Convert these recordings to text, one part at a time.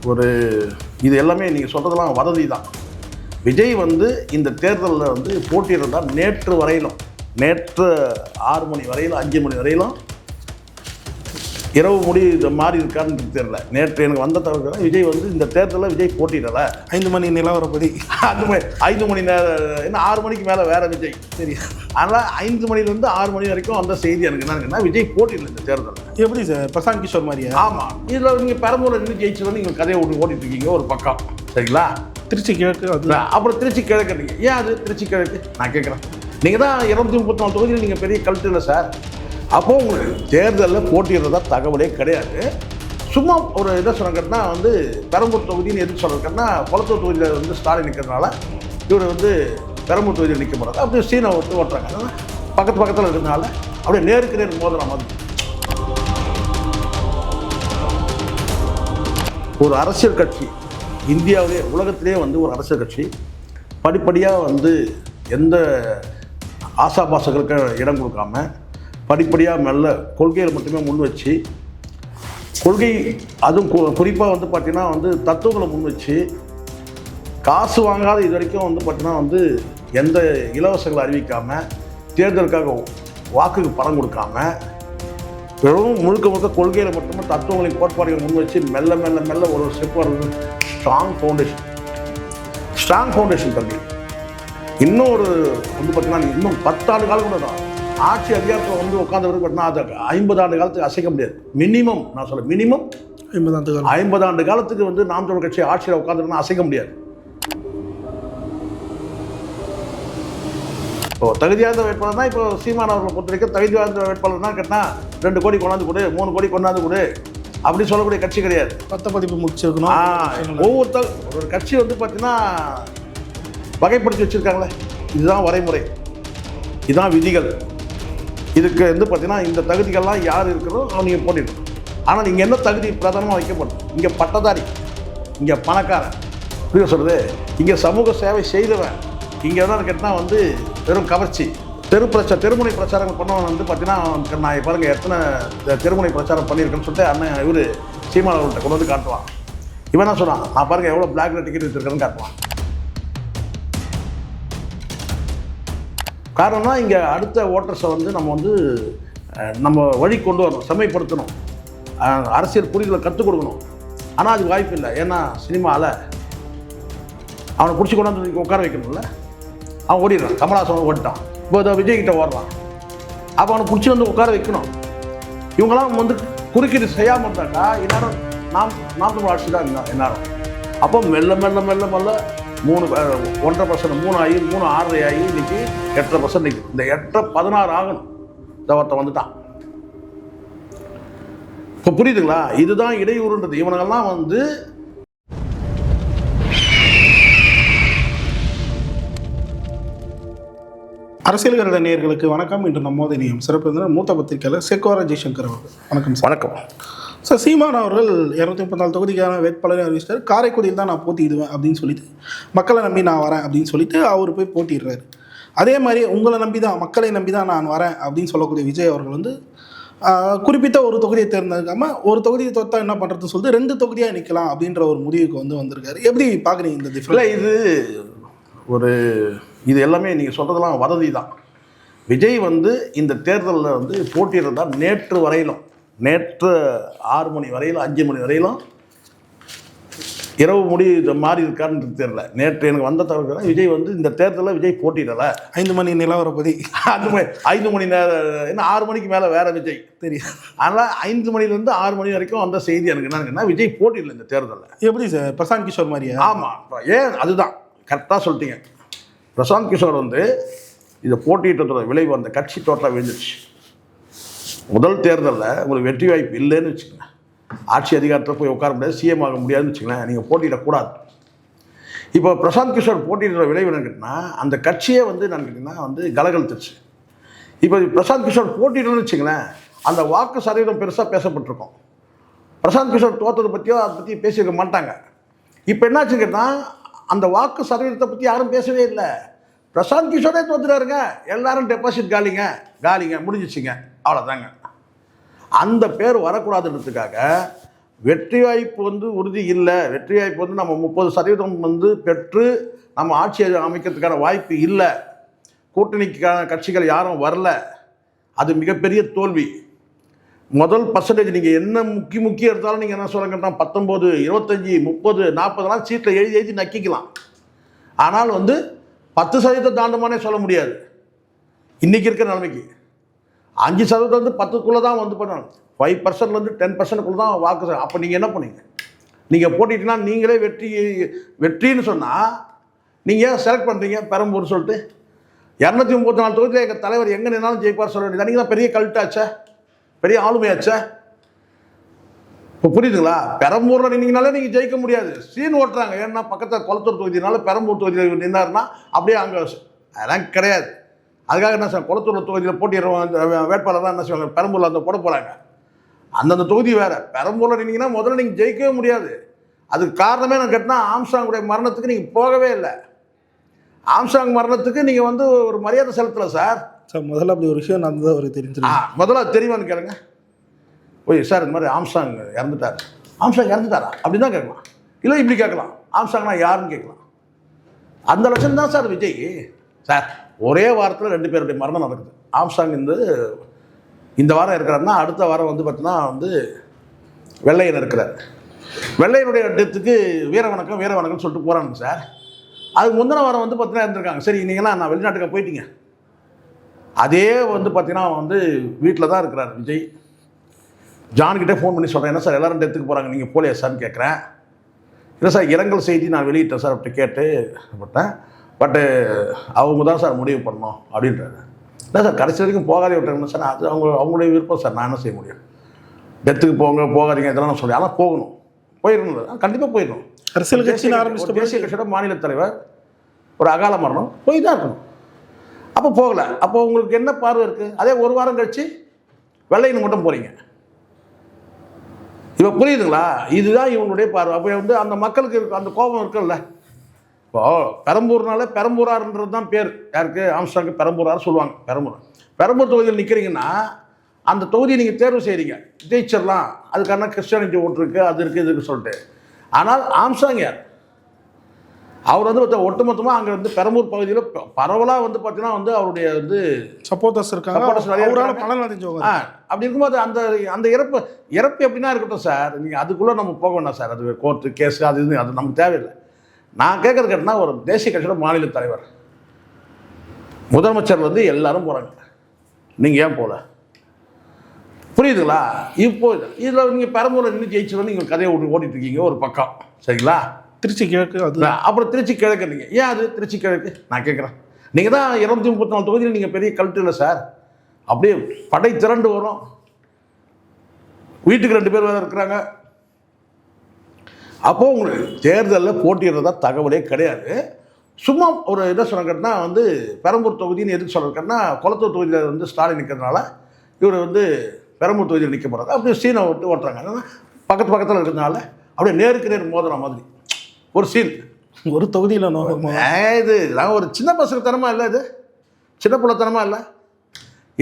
ஒரு இது எல்லாமே நீங்கள் சொல்கிறதெல்லாம் வதந்தி தான். விஜய் வந்து இந்த தேர்தலில் வந்து போட்டியிடுறதா நேற்று 6 மணி வரையிலும் 5 மணி வரையிலும் இரவு முடி மாறி இருக்கான்னு தெரியல. நேற்று எனக்கு வந்த தகவல் விஜய் வந்து இந்த தேர்தலில் விஜய் போட்டியிடலை. 5 மணி நிலவரப்படி 5 மணி நேரம் என்ன 6 மணிக்கு மேலே வேற விஜய் தெரியும். அதனால் 5 மணிலேருந்து 6 மணி வரைக்கும் அந்த செய்தி எனக்கு என்னன்னா விஜய் போட்டியிடல இந்த தேர்தலில். எப்படி சார் பிரசாந்த் கிஷோர் மாதிரியா? ஆமாம், இதில் நீங்கள் பெரம்பூரில் நின்று ஜெயிச்சு வந்து நீங்கள் கதையை ஓட்டிட்டு இருக்கீங்க ஒரு பக்கம், சரிங்களா? திருச்சி கிழக்கு அது அப்புறம் திருச்சி கிழக்கு நீங்கள் ஏன் அது திருச்சி கிழக்கு நான் கேட்குறேன். நீங்கள் தான் 234 தொகுதியில் நீங்கள் பெரிய கல்ட்டு இல்லை சார். அப்போது உங்களுக்கு தேர்தலில் போட்டிடுறதா தகவலே கிடையாது. சும்மா ஒரு இதை சொன்னாங்கன்னா வந்து பெரம்பூர் தொகுதின்னு எதுக்கு சொல்கிறதுன்னா குளத்தூர் தொகுதியில் வந்து ஸ்டாலின் நிற்கிறதுனால இவர் வந்து பெரம்பூர் தொகுதியில் நிற்க போகிறாங்க. அப்படியே சீனை ஓட்டுறாங்க. பக்கத்தில் இருக்கிறதுனால அப்படியே நேருக்கு நேர் மோதுற மாதிரி. ஒரு அரசியல் கட்சி இந்தியாவிலே உலகத்திலே வந்து ஒரு அரசியல் கட்சி படிப்படியாக வந்து எந்த ஆசாபாசங்களுக்கு இடம் கொடுக்காம படிப்படியாக மெல்ல கொள்கையில் மட்டுமே முன் வச்சு கொள்கை அதுவும் குறிப்பாக வந்து பார்த்திங்கன்னா வந்து தத்துவங்களை முன் வச்சு காசு வாங்காத இது வரைக்கும் வந்து பார்த்திங்கன்னா வந்து எந்த இலவசங்களை அறிவிக்காமல் தேர்தலுக்காக வாக்குக்கு பணம் கொடுக்காம வெறும் முழுக்க கொள்கையில் மட்டுமே தத்துவங்களின் கோட்பாடுகளை முன் வச்சு மெல்ல ஒரு ஸ்டெப் வர்றது ஸ்ட்ராங் ஃபவுண்டேஷன் தம்பி. இன்னும் ஒரு வந்து பார்த்தீங்கன்னா இன்னும் 10 ஆண்டு காலம் கூட தான் ஆட்சி அதிகாரத்தில் வந்து உட்காந்து பார்த்தீங்கன்னா அதை 50 ஆண்டு காலத்துக்கு அசைக்க முடியாது. மினிமம் நான் சொல்ல மினிமம் 50 ஆண்டு காலத்துக்கு வந்து நாம் தமிழர் கட்சி ஆட்சியில் உட்காந்துருந்தா அசைக்க முடியாது. இப்போ தகுதியார்ந்த வேட்பாளர் தான் இப்போ சீமான் அவர்களை பொறுத்த வரைக்கும் தகுதியார்ந்த வேட்பாளர்னா கேட்டால் 2 கோடி கொண்டாந்து கொடு 3 கோடி கொண்டாந்து கொடு அப்படி சொல்லக்கூடிய கட்சி கிடையாது. 10 பதிப்பு முடிச்சிருக்கணும். ஒரு கட்சி வந்து பார்த்தீங்கன்னா வகைப்படுத்தி வச்சுருக்காங்களே, இதுதான் வரைமுறை, இதுதான் விதிகள். இதுக்கு வந்து பார்த்தீங்கன்னா இந்த தகுதிகள்லாம் யார் இருக்கிறதோ அவங்க போட்டிடணும். ஆனால் நீங்கள் என்ன தகுதி பிரதானமாக வைக்கப்படும்? இங்கே பட்டதாரி, இங்கே பணக்காரன், புரிய சொல்கிறது, இங்கே சமூக சேவை செய்தவன், இங்கே என்னன்னு கேட்டால் வந்து வெறும் கவர்ச்சி தெருமுனை பிரச்சாரங்கள் பண்ணவன் வந்து பார்த்தீங்கன்னா நான் பாருங்கள் எத்தனை தெருமுனை பிரச்சாரம் பண்ணியிருக்கேன்னு சொல்லிட்டு அண்ணன் இவர் சீமான் அவர்கிட்ட கொண்டு வந்து காட்டுவான். இவன் என்ன சொன்னான், நான் பாருங்கள் எவ்வளோ பிளாக்ல டிக்கெட் வச்சுருக்கேன்னு காட்டுவான். காரணம்னா இங்கே அடுத்த ஓட்டர்ஸை வந்து நம்ம வழி கொண்டு வரணும், செம்மைப்படுத்தணும், அரசியல் புரிதலை கற்றுக் கொடுக்கணும். ஆனால் அதுக்கு வாய்ப்பு இல்லை. ஏன்னா சினிமாவில் அவனை பிடிச்சி கொண்டாந்து உட்கார வைக்கணும்ல, அவன் ஓடிடுறான். கமலஹாசன் ஓடிட்டான், இப்போ விஜய்கிட்ட ஓடுறான். அப்போ அவனை பிடிச்சி வந்து உட்கார வைக்கணும். இவங்கெல்லாம் வந்து குறுக்கீடு செய்யாமல் இருந்தாக்கா எல்லாரும் நாம் தமிழ் ஆட்சி தான் எல்லாரும். அப்போ மெல்ல 1.5% 3 ஆகி 3 6 ஆகி இன்னைக்கு 8.5% நிற்குது. இந்த 8 16 ஆகணும். இந்த ஒருத்தன் வந்துட்டான். இப்போ புரியுதுங்களா? இதுதான் இடையூறுன்றது. இவனெல்லாம் வந்து அரசியல் கருட நேயர்களுக்கு வணக்கம். இன்று நம்மோது இணையும் சிறப்பு விருந்தினர் மூத்த பத்திரிகையாளர் செக்வாரா ஜெய்சங்கர் அவர்கள். வணக்கம் சார். வணக்கம் சார். சீமான் அவர்கள் 234 தொகுதிக்கான வேட்பாளரை அறிவிச்சிட்டார். காரைக்குடியில் தான் நான் போட்டியிடுவேன் அப்படின்னு சொல்லிட்டு மக்களை நம்பி நான் வரேன் அப்படின்னு சொல்லிட்டு அவர் போய் போட்டிடுறாரு. அதே மாதிரி உங்களை நம்பி தான் மக்களை நம்பி தான் நான் வரேன் அப்படின்னு சொல்லக்கூடிய விஜய் அவர்கள் வந்து குறிப்பிட்ட ஒரு தொகுதியை தேர்ந்தெடுக்காமல் ஒரு தொகுதியை தோற்றா என்ன பண்ணுறதுன்னு சொல்லிட்டு 2 தொகுதியாக நிற்கலாம் அப்படின்ற ஒரு முடிவுக்கு வந்திருக்காரு. எப்படி பார்க்குறீங்க இந்த டிஃப்ரெண்ட்? இது எல்லாமே நீங்கள் சொல்கிறதெல்லாம் வதந்தி தான். விஜய் வந்து இந்த தேர்தலில் வந்து போட்டியிடுறதா நேற்று 6 மணி வரையிலும் 5 மணி வரையிலும் இரவு முடி மாறி இருக்கான்னு தெரியல. நேற்று எனக்கு வந்த தகவல் விஜய் வந்து இந்த தேர்தலில் விஜய் போட்டியிடலை. 5 மணி நிலவரப்படி 5 மணி நேரம் என்ன 6 மணிக்கு மேலே வேற விஜய் தெரியும். அதனால் 5 மணிலேருந்து 6 மணி வரைக்கும் அந்த செய்தி எனக்கு என்னன்னா விஜய் போட்டியிடலை இந்த தேர்தலில். எப்படி சார் பிரசாந்த் கிஷோர் மாதிரியா? ஆமாம், ஏன் அதுதான் கரெக்டாக சொல்லிட்டீங்க. பிரசாந்த் கிஷோர் வந்து இதை போட்டியிட்டதோட விளைவு அந்த கட்சி டோட்டலாக விழுந்துச்சு. முதல் தேர்தலில் உங்களுக்கு வெற்றி வாய்ப்பு இல்லைன்னு வச்சுக்கோங்க, ஆட்சி அதிகாரத்தில் போய் உட்கார முடியாது, சிஎம் ஆக முடியாதுன்னு வச்சுக்கோங்களேன், நீங்கள் போட்டியிடக்கூடாது. இப்போ பிரசாந்த் கிஷோர் போட்டியிடுற விளைவு என்னன்னு கேட்டிங்கன்னா அந்த கட்சியே வந்து என்னன்னு கேட்டிங்கன்னா வந்து கலகலத்துச்சு. இப்போ பிரசாந்த் கிஷோர் போட்டியிடணும்னு வச்சுங்களேன், அந்த வாக்கு சதவீதம் பெருசாக பேசப்பட்டிருக்கோம். பிரசாந்த் கிஷோர் தோற்றதை பற்றியோ அதை பற்றி பேசியிருக்க மாட்டாங்க. இப்போ என்னாச்சுன்னு கேட்டால் அந்த வாக்கு சதவீதத்தை பற்றி யாரும் பேசவே இல்லை. பிரசாந்த் கிஷோரே தோத்துறாருங்க, எல்லாரும் டெபாசிட் காலிங்க முடிஞ்சிச்சுங்க, அவ்வளோதாங்க. அந்த பேர் வரக்கூடாதுன்றதுக்காக வெற்றி வாய்ப்பு வந்து உறுதி இல்லை. வெற்றி வாய்ப்பு வந்து நம்ம 30% வந்து பெற்று நம்ம ஆட்சி அமைக்கிறதுக்கான வாய்ப்பு இல்லை. கூட்டணிக்கான கட்சிகள் யாரும் வரல. அது மிகப்பெரிய தோல்வி. முதல் பர்சன்டேஜ் நீங்கள் என்ன முக்கிய எடுத்தாலும் நீங்கள் என்ன சொல்லுங்கன்னா 19, 25, 30, 40 சீட்டில் எழுதி நக்கிக்கலாம். ஆனால் வந்து 10% தாண்டுமானே சொல்ல முடியாது. இன்றைக்கி இருக்கிற நிலைமைக்கு 5% வந்து 10க்குள்ளே தான் வந்து பண்ணணும். 5%லேருந்து 10%க்குள்ளே தான் வாக்கு. அப்போ நீங்கள் என்ன பண்ணீங்க? நீங்கள் போட்டிட்டீங்கன்னா நீங்களே வெற்றின்னு சொன்னால் நீங்கள் ஏன் செலக்ட் பண்ணுறீங்க பெரம்பூர் சொல்லிட்டு? 234 தொகுதியில் எங்கள் தலைவர் எங்கே நின்னாலும் ஜெயிப்பார் சொல்ல வேண்டியது. நீங்கள் தான் பெரிய கல்ட்டாச்சா, பெரிய ஆளுமையாச்சா? இப்போ புரியுதுங்களா? பெரம்பூரில் நின்னீங்கனாலே நீங்கள் ஜெயிக்க முடியாது. சீன் ஓட்டுறாங்க. ஏன்னா பக்கத்தில் குளத்தூர் தொகுதினால பெரம்பூர் தொகுதியில் நின்னார்னா அப்படியே அங்கே அதெல்லாம் கிடையாது. அதுக்காக என்ன சார் குளத்தூர் தொகுதியில் போட்டிடுறவங்க வேட்பாளர்லாம் என்ன செய்வாங்க, பெரம்பூரில் அந்த போட போகிறாங்க. அந்தந்த தொகுதி வேறு. பெரம்பூரில் நின்னீங்கன்னா முதல்ல நீங்கள் ஜெயிக்கவே முடியாது. அதுக்கு காரணமே நான் கேட்டால் ஆம்ஸ்ட்ராங்குடைய மரணத்துக்கு நீங்கள் போகவே இல்லை. ஆம்ஸ்ட்ராங் மரணத்துக்கு நீங்கள் வந்து ஒரு மரியாதை செலுத்தலை சார். முதல்ல அப்படி ஒரு விஷயம் நடந்தது அவருக்கு தெரிஞ்சிடும். முதல்ல தெரியுமான்னு கேளுங்க. ஓய் சார் இந்த மாதிரி ஆம்ஸ்ட்ராங் இறந்துட்டார். ஆம்ஸ்ட்ராங் இறந்துட்டாரா அப்படின்னு தான் கேட்கலாம். இல்லை இப்படி கேட்கலாம், ஆம்ஸ்ட்ராங்னா யாருன்னு கேட்கலாம். அந்த லட்சம் தான் சார் விஜய். சார் ஒரே வாரத்தில் 2 பேருடைய மரணம் நடக்குது. ஆம்ஸ்ட்ராங் இந்த வாரம் இருக்கிறாருன்னா அடுத்த வாரம் வந்து பார்த்தீங்கன்னா வந்து வெள்ளையன் இருக்கிறார். வெள்ளையனுடைய டெத்துக்கு வீர வணக்கம் சொல்லிட்டு போகிறானுங்க சார். அதுக்கு முந்தின வாரம் வந்து பார்த்தீங்கன்னா இருந்திருக்காங்க. சரி நீங்களாம் நான் வெளிநாட்டுக்கு போயிட்டீங்க. அதே வந்து பார்த்தீங்கன்னா வந்து வீட்டில் தான் இருக்கிறார் விஜய். ஜான்கிட்டே ஃபோன் பண்ணி சொல்கிறேன், என்ன சார் எல்லோரும் டெத்துக்கு போகிறாங்க, நீங்கள் போலையா சார்னு கேட்குறேன். இல்லை சார் இரங்கல் செய்தி நான் வெளியிட்டேன் சார் அப்படி கேட்டேன். பட்டு அவங்க தான் சார் முடிவு பண்ணோம் அப்படின்றாரு. இல்லை சார் கடைசி வரைக்கும் போகாதே விட்டாங்க சார். அது அவங்களுடைய விருப்பம் சார். நான் என்ன செய்ய முடியும்? டெத்துக்கு போகாதீங்க இதெல்லாம் நான் சொல்லி. ஆனால் போகணும், போயிடணும், கண்டிப்பாக போயிடணும். அரசியல் கட்சி ஆரம்பிச்சு தேசிய கட்சியோட மாநில தலைவர் ஒரு அகால மரணம் போய் தான் இருக்கணும். அப்போ போகலை. அப்போ உங்களுக்கு என்ன பார்வை இருக்குது? அதே ஒரு வாரம் கழிச்சு வெள்ளையன் மட்டும் போகிறீங்க. இப்போ புரியுதுங்களா? இதுதான் இவங்களுடைய பார்வை. அப்போ வந்து அந்த மக்களுக்கு அந்த கோபம் இருக்குல்ல. இப்போது பெரம்பூரார்ன்றது தான் பேர். யாருக்கு? ஆம்ஸ்ட்ராங்கு பெரம்பூரார் சொல்லுவாங்க. பெரம்பூர் தொகுதியில் நிற்கிறீங்கன்னா அந்த தொகுதியை நீங்கள் தேர்வு செய்கிறீங்க, ஜெயிச்சிடலாம். அதுக்கான கிறிஸ்டியானிட்டி ஓட்டு இருக்குது, அது இருக்குது, இது இருக்குது சொல்லிட்டு. ஆனால் ஆம்ஸ்ட்ராங் யார்? அவர் வந்து ஒட்டுமொத்தமாக அங்கே வந்து பெரம்பூர் பகுதியில் பரவலாக வந்து பார்த்தீங்கன்னா வந்து அவருடைய வந்து சப்போர்ட்டர்ஸ் இருக்காங்க. அப்படி இருக்கும்போது அந்த இறப்பு எப்படின்னா இருக்கட்டும் சார். நீங்கள் அதுக்குள்ளே நம்ம போக வேண்டாம் சார். அது கோர்ட்டு கேஸு அது நமக்கு தேவையில்லை. நான் கேட்குறது கேட்டால் ஒரு தேசிய கட்சியோட மாநில தலைவர், முதலமைச்சர் வந்து எல்லாரும் போகிறாங்க. நீங்கள் ஏன் போகல? புரியுதுங்களா? இப்போ இதில் நீங்கள் பெரம்பூரில் நின்று ஜெயிச்சுன்னு நீங்கள் கதையை ஓட்டிட்டு இருக்கீங்க ஒரு பக்கம், சரிங்களா? திருச்சி கிழக்கு அது அப்புறம் திருச்சி கிழக்கு. நீங்கள் ஏன் அது திருச்சி கிழக்கு நான் கேட்குறேன். நீங்கள் தான் 234 தொகுதியில் நீங்கள் பெரிய கல்ட்டு இல்லை சார். அப்படியே படை திரண்டு வரும். வீட்டுக்கு 2 பேர் வேறு இருக்கிறாங்க. அப்போது உங்களுக்கு தேர்தலில் போட்டிடுறதா தகவலே கிடையாது. சும்மா ஒரு என்ன சொல்கிறேன்னா வந்து பெரம்பூர் தொகுதின்னு எதுக்கு சொல்கிறேன்னா குளத்தூர் தொகுதியில் வந்து ஸ்டாலின் நிற்கிறதுனால இவர் வந்து பெரம்பூர் தொகுதியில் நிற்க போகிறாங்க. அப்படியே சீனை விட்டு ஓட்டுறாங்க. பக்கத்தில் இருக்கிறதுனால அப்படியே நேருக்கு நேர் மோதுற மாதிரி ஒரு சீன். ஒரு தொகுதியில் இதெல்லாம் ஒரு சின்ன பசங்க தனமாக இல்லை, இது சின்ன பிள்ளைத்தனமாக இல்லை.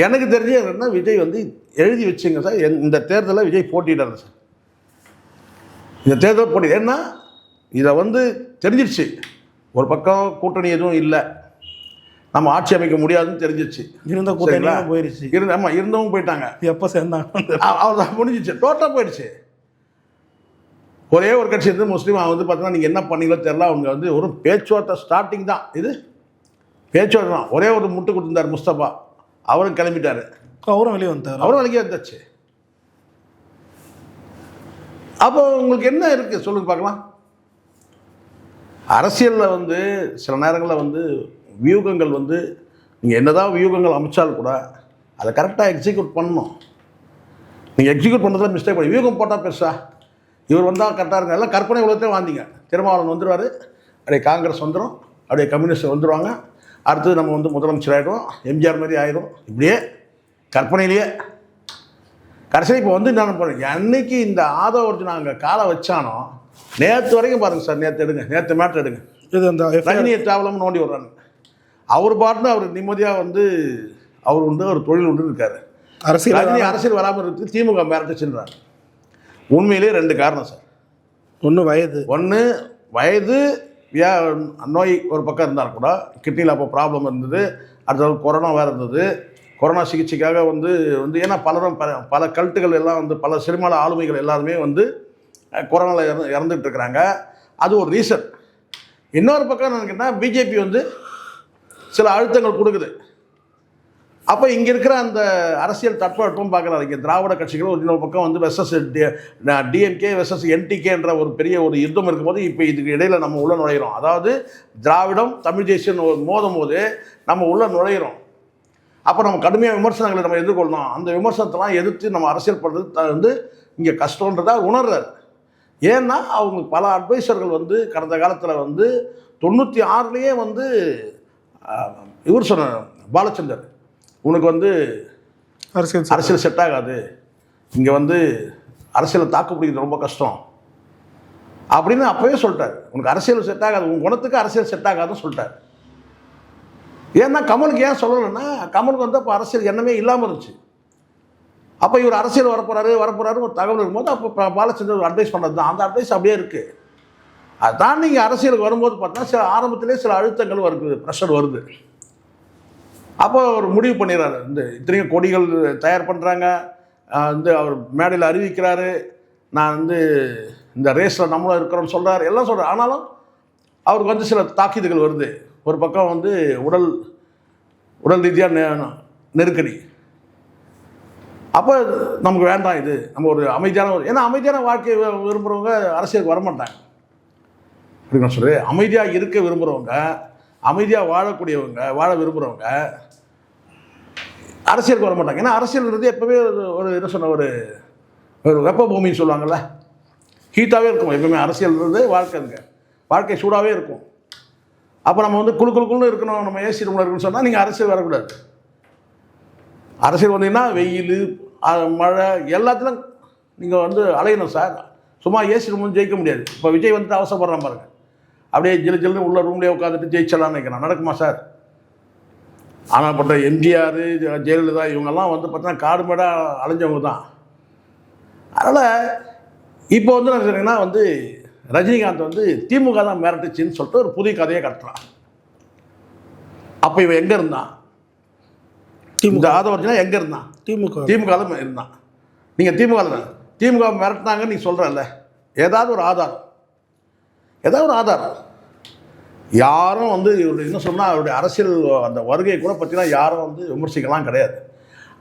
எனக்கு தெரிஞ்ச விஜய் வந்து எழுதி வச்சுங்க சார், இந்த தேர்தலில் விஜய் போட்டிடுறாரு சார். இந்த தேர்தல் போட்டி ஏன்னா இதை வந்து தெரிஞ்சிருச்சு. ஒரு பக்கம் கூட்டணி எதுவும் இல்லை, நம்ம ஆட்சி அமைக்க முடியாதுன்னு தெரிஞ்சிருச்சு. இருந்த கூட்டணி போயிடுச்சு. இருந்தவங்க போயிட்டாங்க. எப்போ சேர்ந்தாங்க அவ்வளோதான், முடிஞ்சிச்சு, டோட்டலாக போயிடுச்சு. ஒரே ஒரு கட்சி இருந்து முஸ்லீம் வந்து பார்த்தீங்கன்னா நீங்கள் என்ன பண்ணீங்களோ தெரியல. அவங்க வந்து ஒரு பேச்சுவார்த்தை ஸ்டார்டிங் தான். இது பேச்சுவார்த்தை தான். ஒரே ஒரு முட்டு கொடுத்துருந்தார் முஸ்தபா, அவரும் கிளம்பிட்டார். அவரும் வெளியே வந்தாச்சு. அப்போ உங்களுக்கு என்ன இருக்குது சொல்லுங்க பார்க்கலாம். அரசியலில் வந்து சில நேரங்களில் வந்து வியூகங்கள் வந்து நீங்கள் என்னதான் வியூகங்கள் அமைச்சாலும் கூட அதை கரெக்டாக எக்ஸிக்யூட் பண்ணணும். நீங்கள் எக்ஸிக்யூட் பண்ணுறதுல மிஸ்டேக் பண்ணி வியூகம் போட்டால் பெருசா இவர் வந்தால் கரெக்டாக இருங்க. எல்லாம் கற்பனை உலகத்தையும் வாழ்ந்தீங்க. திருமாவளவன் வந்துடுவார், அப்படியே காங்கிரஸ் வந்துடும், அப்படியே கம்யூனிஸ்ட் வந்துடுவாங்க, அடுத்தது நம்ம வந்து முதலமைச்சர் ஆகிடும், எம்ஜிஆர் மாதிரி ஆகிடும். இப்படியே கற்பனையிலேயே கடைசியில் இப்போ வந்து என்ன பண்ணுறேன், அன்னைக்கு இந்த ஆதவ அர்ஜுன் அங்கே காலை வச்சானோ நேற்று வரைக்கும் பாருங்கள் சார். நேற்று மேட்ரு எடுங்க. இது அந்த ரஜினியை தேவலம்னு நோண்டி விட்றாங்க. அவர் பாட்டுன்னு அவர் நிம்மதியாக வந்து அவர் வந்து ஒரு தொழில் ஒன்று இருக்கார். அரசியல் வராமல் இருக்குது. திமுக மிரட்டுச்சுன்றார். உண்மையிலே 2 காரணம் சார். ஒன்று வயது, ஒன்று வயது, நோய் ஒரு பக்கம் இருந்தால் கூட கிட்னியில் அப்போ ப்ராப்ளம் இருந்தது. அடுத்தது கொரோனா வேறு இருந்தது. கொரோனா சிகிச்சைக்காக வந்து ஏன்னா பலரும் பல கல்ட்டுகள் எல்லாம் வந்து பல சினிமாவில் ஆளுமைகள் எல்லாருமே வந்து கொரோனாவில் இறந்துட்டு இருக்கிறாங்க. அது ஒரு ரீசன். இன்னொரு பக்கம் என்னன்னு கேட்டால் பிஜேபி வந்து சில அழுத்தங்கள் கொடுக்குது. அப்போ இங்கே இருக்கிற அந்த அரசியல் தட்பவெப்பம் பார்க்குறாரு. இங்கே திராவிட கட்சிகள் ஒரு இன்னொரு பக்கம் வந்து வெர்சஸ் டிஎம்கே வெர்சஸ் என்டிகேன்ற ஒரு பெரிய ஒரு யுத்தம் இருக்கும்போது இப்போ இதுக்கு இடையில் நம்ம உள்ள நுழைகிறோம். அதாவது திராவிடம் தமிழ் தேசியம் மோதும் போது நம்ம உள்ள நுழைகிறோம். அப்போ நம்ம கடுமையாக விமர்சனங்களை நம்ம எதிர்கொள்ளணும். அந்த விமர்சனத்தெல்லாம் எதிர்த்து நம்ம அரசியல் பண்ணுறது வந்து இங்கே கஷ்டன்றதா உணர்றாரு. ஏன்னா அவங்க பல அட்வைசர்கள் வந்து கடந்த காலத்தில் வந்து 96லேயே வந்து இவர் சொன்ன பாலச்சந்தர், உனக்கு வந்து அரசியல் செட் ஆகாது, இங்கே வந்து அரசியலை தாக்கு பிடிக்கிறது ரொம்ப கஷ்டம் அப்படின்னு அப்போவே சொல்லிட்டார். உனக்கு அரசியல் செட் ஆகாது, உன் குணத்துக்கு அரசியல் செட் ஆகாதுன்னு சொல்லிட்டார். ஏன்னா கமலுக்கு ஏன் சொல்லலைன்னா, கமலுக்கு வந்து அப்போ அரசியல் எண்ணமே இல்லாமல் இருந்துச்சு. அப்போ இவர் அரசியல் வரப்போறாரு ஒரு தகவல் இருக்கும்போது அப்போ பாலச்சந்தர் அட்வைஸ் பண்ணது தான். அந்த அட்வைஸ் அப்படியே இருக்குது. அதுதான் நீங்கள் அரசியலுக்கு வரும்போது பார்த்தீங்கன்னா சில ஆரம்பத்திலே சில அழுத்தங்கள் வருது, ப்ரெஷர் வருது. அப்போ அவர் முடிவு பண்ணிடுறாரு. இத்தனையும் கொடிகள் தயார் பண்ணுறாங்க, வந்து அவர் மேடையில் அறிவிக்கிறாரு, நான் வந்து இந்த ரேஸில் நம்மளும் இருக்கிறோன்னு சொல்கிறார், எல்லாம் சொல்கிறார். ஆனாலும் அவருக்கு வந்து சில தாக்கீதுகள் வருது. ஒரு பக்கம் வந்து உடல் ரீதியாக நெருக்கடி. அப்போ நமக்கு வேண்டாம், இது நம்ம ஒரு அமைதியான ஏன்னா அமைதியான வாழ்க்கையை விரும்புகிறவங்க அரசியலுக்கு வரமாட்டாங்க அப்படின்னு சொல்லி, அமைதியாக இருக்க விரும்புகிறவங்க, அமைதியாக வாழ விரும்புகிறவங்க அரசியலுக்கு வர மாட்டாங்க. ஏன்னா அரசியல்ன்றது எப்போவே ஒரு என்ன சொன்ன ஒரு வெப்ப பூமின்னு சொல்லுவாங்கள்ல, ஹீட்டாகவே இருக்கும் எப்பவுமே. அரசியல்ன்றது வாழ்க்கை சூடாகவே இருக்கும். அப்போ நம்ம வந்து குழுக்குழுக்குன்னு இருக்கணும், நம்ம ஏசி ரூமில் இருக்குன்னு சொன்னால் நீங்கள் அரசியல் வரக்கூடாது. அரசியல் வந்தீங்கன்னா வெயில் மழை எல்லாத்திலும் நீங்கள் வந்து அலையணும் சார். சும்மா ஏசி ரூம் ஜெயிக்க முடியாது. இப்போ விஜய் வந்துட்டு அவசரப்படுறான் பாருங்க, அப்படியே ஜில்லுன்னு உள்ள ரூம்லேயே உட்காந்துட்டு ஜெயிச்சலான்னு நினைக்கிறேன். நடக்குமா சார்? ஆனால் பட்ட எம்ஜிஆர், ஜெயலலிதா இவங்கெல்லாம் வந்து பார்த்தீங்கன்னா காடு மேடாக அலைஞ்சவங்க தான். அதனால் இப்போ வந்து நான் சொன்னீங்கன்னா வந்து ரஜினிகாந்த் வந்து திமுக தான் மிரட்டுச்சின்னு சொல்லிட்டு ஒரு புதிய கதையை கட்டுறான். அப்போ இவன் எங்கே இருந்தான்? இந்த ஆதவர்ஜனா எங்கே இருந்தான்? திமுகவில் இருந்தான். நீங்கள் திமுக மிரட்டினாங்கன்னு நீ சொல்கிறல்ல, ஏதாவது ஒரு ஆதாரம் யாரும் வந்து இவருடைய என்ன சொன்னால் அவருடைய அரசியல் அந்த வருகையை கூட பற்றினா யாரும் வந்து விமர்சிக்கலாம் கிடையாது.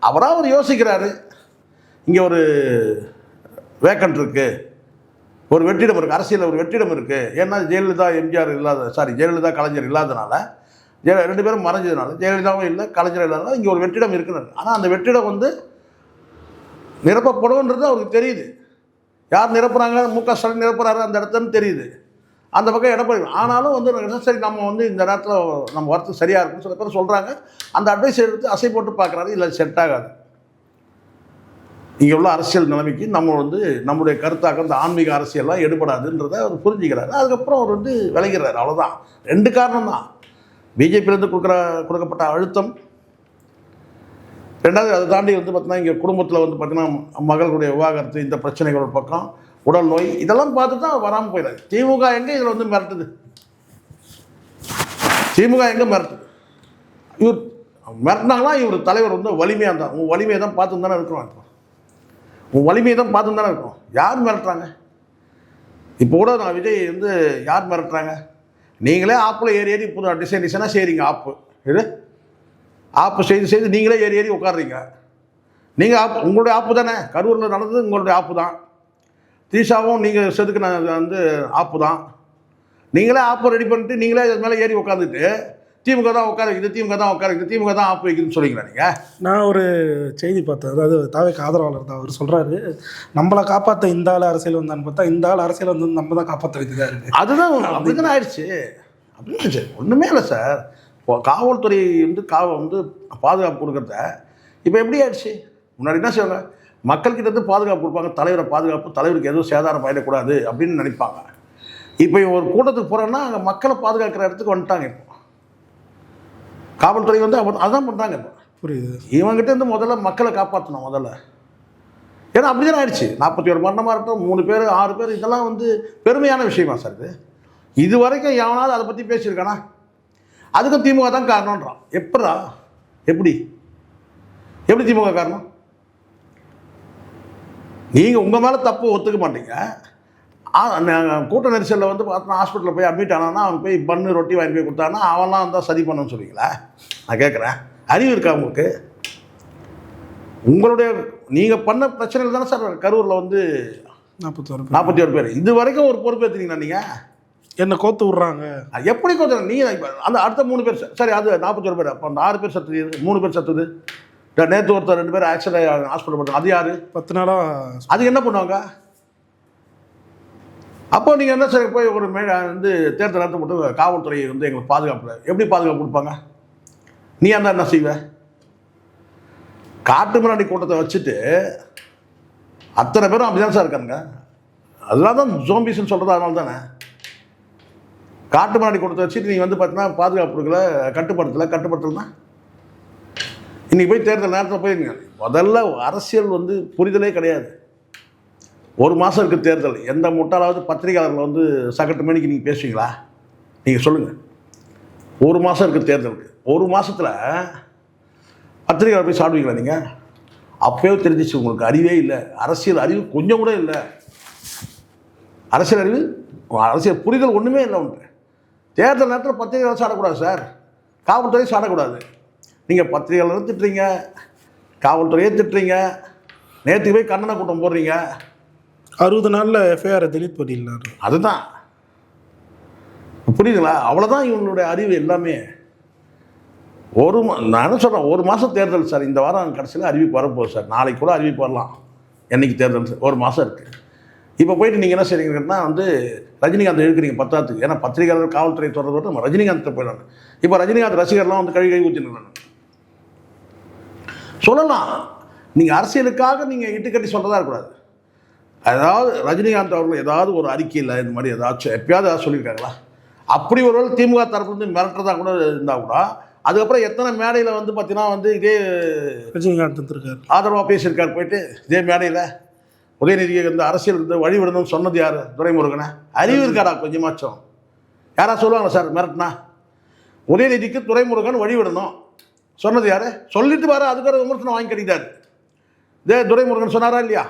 அவராக அவர் யோசிக்கிறாரு, இங்கே ஒரு வேக்கண்ட் இருக்குது, ஒரு வெற்றிடம் இருக்குது, அரசியலில் ஒரு வெற்றிடம் இருக்குது. ஏன்னா ஜெயலலிதா கலைஞர் இல்லாதனால, 2 பேரும் மறைஞ்சதுனால, ஜெயலலிதாவும் இல்லை கலைஞர் இல்லாதனால இங்கே ஒரு வெற்றிடம் இருக்குன்னு. ஆனால் அந்த வெற்றிடம் வந்து நிரப்பப்படும்ன்றது அவருக்கு தெரியுது. யார் நிரப்புறாங்க? மு.க. ஸ்டாலின் நிரப்புறாரு அந்த இடத்துன்னு தெரியுது. அந்த பக்கம் எடப்பாடி. ஆனாலும் வந்து சரி நம்ம வந்து இந்த நேரத்தில் நம்ம வரத்து சரியாக இருக்குன்னு சில பேர் சொல்கிறாங்க. அந்த அட்வைஸ் எடுத்து அசை போட்டு பார்க்குறாரு, இல்லை செட் ஆகாது. இங்கே உள்ள அரசியல் நிலைமைக்கு நம்ம வந்து நம்முடைய கருத்தாக்க இந்த ஆன்மீக அரசியல்லாம் எடுபடாதுன்றதை அவர் புரிஞ்சுக்கிறாரு. அதுக்கப்புறம் அவர் வந்து விளைகிறார். அவ்வளோதான். 2 காரணம் தான். பிஜேபியிலேருந்து கொடுக்கப்பட்ட அழுத்தம், 2வது அதை தாண்டி வந்து பார்த்தீங்கன்னா இங்கே குடும்பத்தில் வந்து பார்த்தீங்கன்னா மகளுடைய விவாகரத்து, இந்த பிரச்சனைகள் ஒரு பக்கம், உடல் நோய், இதெல்லாம் பார்த்து தான் வராமல் போயிடாது. திமுக எங்கே இதில் வந்து மிரட்டுது? இவர் மிரட்டினாங்களா? இவர் தலைவர் வந்து வலிமையாக இருந்தான். உன் வலிமையை தான் பார்த்து தானே இருக்கிறோம். யார் மிரட்டுறாங்க? இப்போ கூட நான் விஜய் வந்து யார் மிரட்டுறாங்க? நீங்களே ஆப்பில் ஏறி புது டிசைனாக செய்கிறீங்க. ஆப்பு செய்து நீங்களே ஏறி உட்காடுறீங்க. நீங்கள் உங்களுடைய ஆப்பு தானே. கரூரில் நடந்தது உங்களுடைய ஆப்பு தான். தீஷாவும் நீங்கள் செதுக்குன வந்து ஆப்பு தான். நீங்களே ஆப்பை ரெடி பண்ணிட்டு நீங்களே அது மேலே ஏறி உட்காந்துட்டு திமுக தான் திமுக தான் ஆப்பு வைக்குதுன்னு சொல்லிக்கிறேன். நீங்கள் நான் ஒரு செய்தி பார்த்தேன், அதாவது தாவேக்கு ஆதரவாளர் தான். அவர் சொல்கிறாரு, நம்மளை காப்பாற்ற இந்த ஆள் அரசியல் வந்தான்னு பார்த்தா இந்த ஆள் அரசியல் வந்து நம்ம தான் காப்பாற்ற வைக்கிறதா இருக்குது. அதுதான் அப்படி தானே ஆயிடுச்சு. அப்படின்னு ஒன்றுமே இல்லை சார். இப்போ காவல்துறை வந்து பாதுகாப்பு கொடுக்குறத இப்போ எப்படி ஆயிடுச்சு? முன்னாடி என்ன செய்வாங்க, மக்கள்கிட்ட இருந்து பாதுகாப்பு கொடுப்பாங்க, தலைவருக்கு எதுவும் சேதாரம் ஆகிடக்கூடாது அப்படின்னு நினைப்பாங்க. இப்போ ஒரு கூட்டத்துக்கு போகிறோன்னா அங்கே மக்களை பாதுகாக்கிற இடத்துக்கு வந்துட்டாங்க. இப்போ காவல்துறை வந்து அதான் பண்ணுறாங்க. இப்போ புரியுது. இவங்ககிட்ட இருந்து முதல்ல மக்களை காப்பாற்றணும். முதல்ல ஏன்னா அப்படி தான் ஆயிடுச்சு. 41 மரணமாக இருக்கட்டும், 3 பேர் 6 பேர், இதெல்லாம் வந்து பெருமையான விஷயமா சார் இது வரைக்கும் எவனாவது அதை பற்றி பேசியிருக்கானா? அதுக்கும் திமுக தான் காரணம்ன்றான். எப்படி திமுக காரணம்? நீங்கள் உங்கள் மேலே தப்பு ஒத்துக்க மாட்டீங்க. கூட்ட நெரிசலில் வந்து பார்த்தா ஹாஸ்பிட்டலில் போய் அட்மிட் ஆனான்னா அவன் போய் பண்ணு ரொட்டி வாங்கி போய் கொடுத்தானா அவன்லாம் வந்தால் சரி பண்ணணும்னு சொல்லுவீங்களா? நான் கேட்குறேன், அறிவு இருக்கா உங்களுக்கு? உங்களுடைய நீங்கள் பண்ண பிரச்சனைகள் தானே சார் கரூரில் வந்து 41 பேர் இது வரைக்கும் ஒரு பொறுப்பேற்றுறீங்களா? நீங்கள் என்ன கோத்து விட்றாங்க. எப்படி கோத்து? நீங்கள் அந்த அடுத்த 3 பேர் சரி, அது 41 பேர். அப்போ அந்த 6 பேர் சத்துது, 3 பேர் சத்துது. நேற்று ஒருத்தர் 2 பேர் ஆக்சிடென்ட் ஹாஸ்பிட்டல் போட்டாங்க. அது யார்? 10 நாளாக அதுக்கு என்ன பண்ணுவாங்க? அப்போ நீங்கள் என்ன சார் போய் ஒரு வந்து தேர்தல் நடத்த மட்டும் காவல்துறை வந்து எங்களுக்கு பாதுகாப்பு எப்படி பாதுகாப்பு கொடுப்பாங்க? நீ அந்த என்ன செய்வ? காட்டு மிராண்டி கூட்டத்தை வச்சுட்டு அத்தனை பேரும் அப்படிதான் சார் இருக்காங்க. அதனால தான் ஜோம்பிஸ்ன்னு சொல்கிறது அதனால தானே. காட்டு மிராண்டி கூட்டத்தை வச்சுட்டு நீங்கள் வந்து பார்த்தீங்கன்னா பாதுகாப்பு இருக்கல, கட்டுப்படுத்தலாம். இன்றைக்கி போய் தேர்தல் நேரத்தில் போயிருங்க. முதல்ல அரசியல் வந்து புரிதலே கிடையாது. 1 மாதம் இருக்குது தேர்தல். எந்த முட்டாளாவது பத்திரிகையாளர்கள் வந்து சகட்டு மணிக்கு நீங்கள் பேசுவீங்களா? நீங்கள் சொல்லுங்கள். 1 மாதம் இருக்குது தேர்தலுக்கு. 1 மாதத்தில் பத்திரிகையாளர் போய் சாப்பிடுவீங்களா நீங்கள்? அப்போயே தெரிஞ்சிச்சு உங்களுக்கு அறிவே இல்லை. அரசியல் அறிவு கொஞ்சம் கூட இல்லை. அரசியல் புரிதல் ஒன்றுமே இல்லை ஒன்று. தேர்தல் நேரத்தில் பத்திரிகையாளர் சாடக்கூடாது சார், காவல்துறையை சாடக்கூடாது. நீங்கள் பத்திரிகையாளர் திட்டுறீங்க, காவல்துறையே திட்டுறீங்க, நேற்றுக்கு போய் கண்டன கூட்டம் போடுறீங்க. 60 நாளில் எஃப்ஐஆரை டெலிட் பண்ணிடலாம். அதுதான் புரியுதுங்களா? அவ்வளோதான் இவங்களுடைய அறிவு எல்லாமே. நான் சொல்கிறேன் 1 மாதம் தேர்தல் சார். இந்த வாரம் கடைசியில் அறிவிப்பு வரப்போகுது சார். நாளைக்கு கூட அறிவிப்பு வரலாம். என்றைக்கு தேர்தல் சார்? 1 மாதம் இருக்குது. இப்போ போயிட்டு நீங்கள் என்ன செய்றீங்கன்னா வந்து ரஜினிகாந்த் எழுக்கிறீங்க 10த்துக்கு. ஏன்னா பத்திரிகையாளர் காவல்துறை தொடர்றது விட்டு நம்ம ரஜினிகாந்தை போயிடலாம். இப்போ ரஜினிகாந்த் ரசிகர்லாம் வந்து கழுவி ஊற்றினுறாங்க. சொல்லலாம், நீங்கள் அரசியலுக்காக நீங்கள் இட்டுக்கட்டி சொல்கிறதா இருக்கக்கூடாது. அதாவது ரஜினிகாந்த் அவர்கள் ஏதாவது ஒரு அறிக்கையில் இந்த மாதிரி ஏதாச்சும் எப்பயாவது ஏதாவது சொல்லியிருக்காங்களா? அப்படி ஒருவேளை திமுக தரப்புலேருந்து மிரட்டுறதா கூட இருந்தால் கூட அதுக்கப்புறம் எத்தனை மேடையில் வந்து பார்த்தீங்கன்னா வந்து இதே ரஜினிகாந்த் இருக்கார் ஆதரவாக பேசியிருக்கார். போயிட்டு இதே மேடையில் உதயநிதியை வந்து அரசியல் வந்து வழிவிடணும்னு சொன்னது யார்? துரைமுருகனை. அறிவு இருக்காரா கொஞ்சமாச்சும்? யாரா சொல்லுவாங்களா சார் மிரட்டினா? உதயநிதிக்கு துரைமுருகன் வழிவிடணும் சொன்னது யார்? சொல்லிட்டு வர அதுக்கு ஒரு விமர்சனம் வாங்கி கிடைத்தார். இதே துரைமுருகன் சொன்னாரா இல்லையா?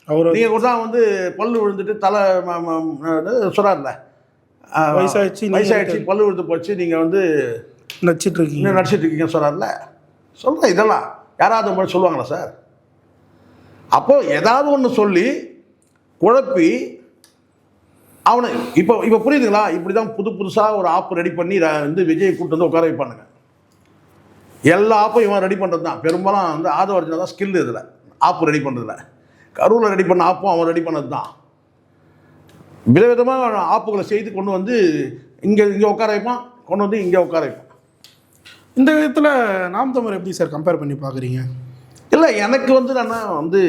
அவர் நீங்கள் கூட தான் வந்து பல்லு விழுந்துட்டு தலை சொன்னார்ல, வயசாகிடுச்சு பல்லு விழுந்து போச்சு, நீங்கள் வந்து நடிச்சிட்டு இருக்கீங்க சொன்னார்ல. சொல்கிறேன், இதெல்லாம் யாராவது மாதிரி சொல்லுவாங்களா சார்? அப்போது ஏதாவது ஒன்று சொல்லி குழப்பி அவனை இப்போ புரியுதுங்களா? இப்படி தான் புதுசாக ஒரு ஆப் ரெடி பண்ணி வந்து விஜயை கூப்பிட்டு வந்து உட்கார வைப்பானுங்க. எல்லா ஆப்பும் இவன் ரெடி பண்ணுறது தான். பெரும்பாலும் வந்து ஆதவர்ஜனா தான் ஸ்கில் இதில் ஆப்பு ரெடி பண்ணுறதில்ல. கரூரில் ரெடி பண்ண ஆப்பும் அவன் ரெடி பண்ணது தான். விதவிதமாக ஆப்புகளை செய்து கொண்டு வந்து இங்கே உட்கார வைப்பான், கொண்டு வந்து இங்கே உட்கார வைப்பான். இந்த விதத்தில் நாம் தமிழர் எப்படி சார் கம்பேர் பண்ணி பார்க்குறீங்க? இல்லை, எனக்கு வந்து நான் வந்து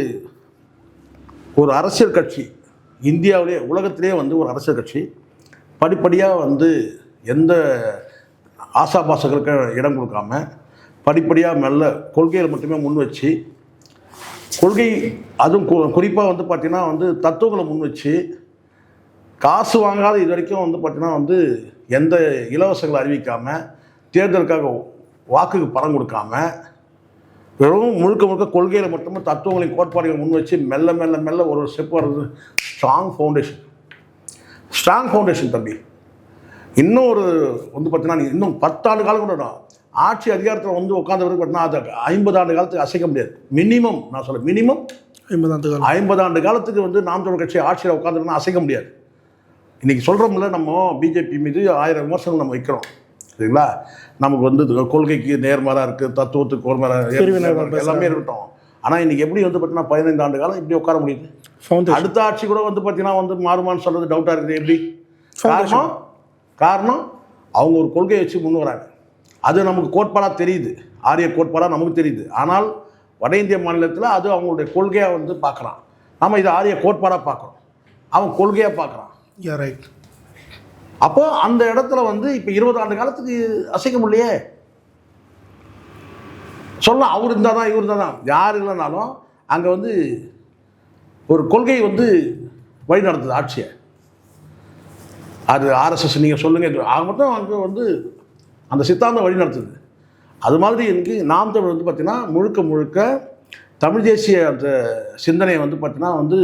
ஒரு அரசியல் கட்சி இந்தியாவிலே உலகத்திலே வந்து ஒரு அரசியல் கட்சி படிப்படியாக வந்து எந்த ஆசாபாசங்களுக்கு இடம் கொடுக்காம படிப்படியாக மெல்ல கொள்கையில் மட்டுமே முன் வச்சு, கொள்கை அதுவும் குறிப்பாக வந்து பார்த்திங்கன்னா வந்து தத்துவங்களை முன் வச்சு காசு வாங்காத இது வரைக்கும் வந்து பார்த்திங்கன்னா வந்து எந்த இலவசங்களை அறிவிக்காமல், தேர்தலுக்காக வாக்குக்கு பணம் கொடுக்காம, வெறும் முழுக்க கொள்கையில் மட்டுமே தத்துவங்களின் கோட்பாடுகளை முன் வச்சு மெல்ல மெல்ல மெல்ல ஒரு ஸ்டெப் வர்றது ஸ்ட்ராங் ஃபவுண்டேஷன் தம்பி. இன்னும் ஒரு வந்து பார்த்தீங்கன்னா நீங்கள் இன்னும் 10 ஆண்டு காலம் கூட ஆட்சி அதிகாரத்தில் வந்து உட்காந்தவருக்கு பார்த்தீங்கன்னா அது 50 ஆண்டு காலத்துக்கு அசைக்க முடியாது. மினிமம் நான் சொல்கிறேன், மினிமம் 50 ஆண்டு காலத்துக்கு வந்து நாம் தமிழர் கட்சி ஆட்சியில் உட்காந்துருக்குன்னா அசைக்க முடியாது. இன்றைக்கி சொல்கிறோம்ல, நம்ம பிஜேபி மீது 1000 விமர்சனங்கள் நம்ம வைக்கிறோம் சரிங்களா? நமக்கு வந்து கொள்கைக்கு நேர்மாறாக இருக்குது, தத்துவத்துக்கு நேர்மாறாக எல்லாமே இருக்கட்டும். ஆனால் இன்றைக்கி எப்படி வந்து பார்த்தீங்கன்னா 15 ஆண்டு காலம் இப்படி உட்கார முடியுது? அடுத்த ஆட்சி கூட வந்து பார்த்தீங்கன்னா வந்து மாறுமான்னு சொல்கிறது டவுட்டாக இருக்குது. எப்படி? காரணம் அவங்க ஒரு கொள்கையை வச்சு முன் வராங்க. அது நமக்கு கோட்பாடாக தெரியுது, ஆரிய கோட்பாடாக நமக்கு தெரியுது. ஆனால் வட இந்திய மாநிலத்தில் அது அவங்களுடைய கொள்கையாக வந்து பார்க்குறான். நம்ம இது ஆரிய கோட்பாடாக பார்க்குறோம், அவன் கொள்கையாக பார்க்குறான். ரைட். அப்போ அந்த இடத்துல வந்து இப்போ 20 ஆண்டு காலத்துக்கு அசைக்க முடியலையே. சொல்லலாம் அவர் இருந்தால் தான் இவர் இருந்தால் தான், யார் இல்லைனாலும் அங்கே வந்து ஒரு கொள்கை வந்து வழி நடத்துது ஆட்சியை. அது ஆர்எஸ்எஸ் நீங்கள் சொல்லுங்கள், ஆக மொத்தம் அங்கே வந்து அந்த சித்தாந்தம் வழி நடத்துது. அது மாதிரி எனக்கு நாம் தமிழ் வந்து பார்த்திங்கன்னா முழுக்க முழுக்க தமிழ் தேசிய அந்த சிந்தனையை வந்து பார்த்திங்கன்னா வந்து